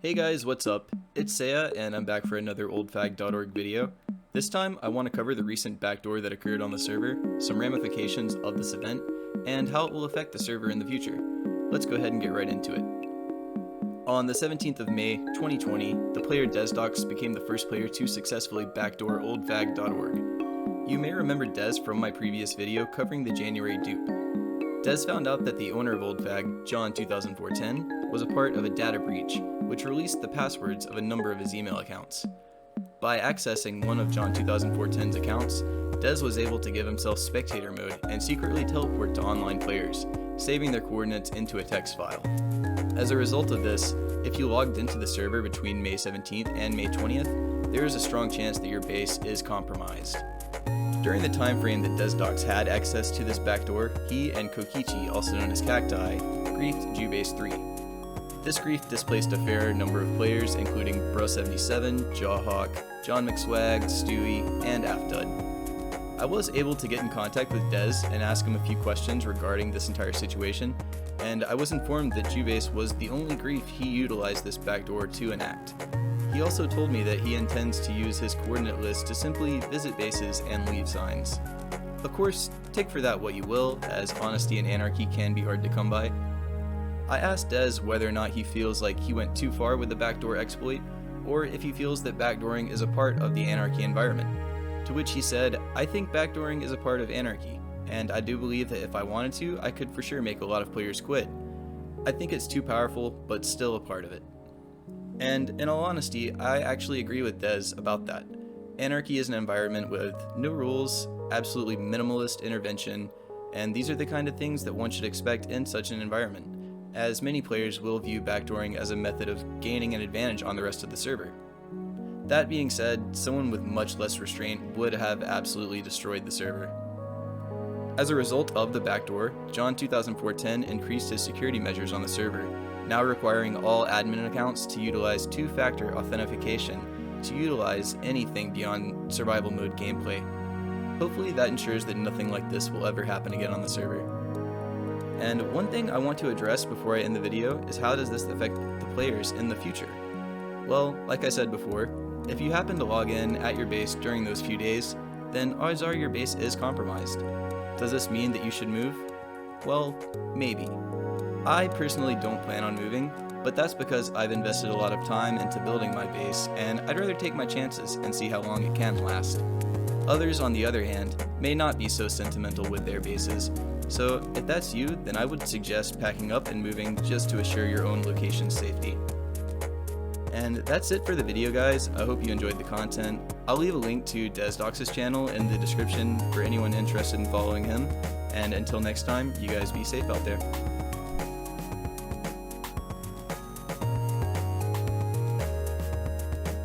Hey guys, what's up? It's Saya, and I'm back for another oldfag.org video. This time, I want to cover the recent backdoor that occurred on the server, some ramifications of this event, and how it will affect the server in the future. Let's go ahead and get right into it. On the 17th of May, 2020, the player DesDocs became the first player to successfully backdoor oldfag.org. You may remember Des from my previous video covering the January dupe. Des found out that the owner of Oldfag, John 200410, was a part of a data breach, which released the passwords of a number of his email accounts. By accessing one of John 200410's accounts, Des was able to give himself spectator mode and secretly teleport to online players, saving their coordinates into a text file. As a result of this, if you logged into the server between May 17th and May 20th, there is a strong chance that your base is compromised. During the time frame that DesDocs had access to this backdoor, he and Kokichi, also known as Cacti, griefed Jubase 3. This grief displaced a fair number of players, including Bro77, Jawhawk, John McSwag, Stewie, and Afdud. I was able to get in contact with Des and ask him a few questions regarding this entire situation, and I was informed that Jubase was the only grief he utilized this backdoor to enact. He also told me that he intends to use his coordinate list to simply visit bases and leave signs. Of course, take for that what you will, as honesty and anarchy can be hard to come by. I asked Des whether or not he feels like he went too far with the backdoor exploit, or if he feels that backdooring is a part of the anarchy environment. To which he said, "I think backdooring is a part of anarchy, and I do believe that if I wanted to, I could for sure make a lot of players quit. I think it's too powerful, but still a part of it." And in all honesty, I actually agree with Des about that. Anarchy is an environment with no rules, absolutely minimalist intervention, and these are the kind of things that one should expect in such an environment, as many players will view backdooring as a method of gaining an advantage on the rest of the server. That being said, someone with much less restraint would have absolutely destroyed the server. As a result of the backdoor, John 200410 increased his security measures on the server, now requiring all admin accounts to utilize two-factor authentication to utilize anything beyond survival mode gameplay. Hopefully that ensures that nothing like this will ever happen again on the server. And one thing I want to address before I end the video is how does this affect the players in the future? Well, like I said before, if you happen to log in at your base during those few days, then odds are your base is compromised. Does this mean that you should move? Well, maybe. I personally don't plan on moving, but that's because I've invested a lot of time into building my base, and I'd rather take my chances and see how long it can last. Others, on the other hand, may not be so sentimental with their bases, so if that's you, then I would suggest packing up and moving just to assure your own location's safety. And that's it for the video, guys. I hope you enjoyed the content. I'll leave a link to DesDocs' channel in the description for anyone interested in following him, and until next time, you guys be safe out there.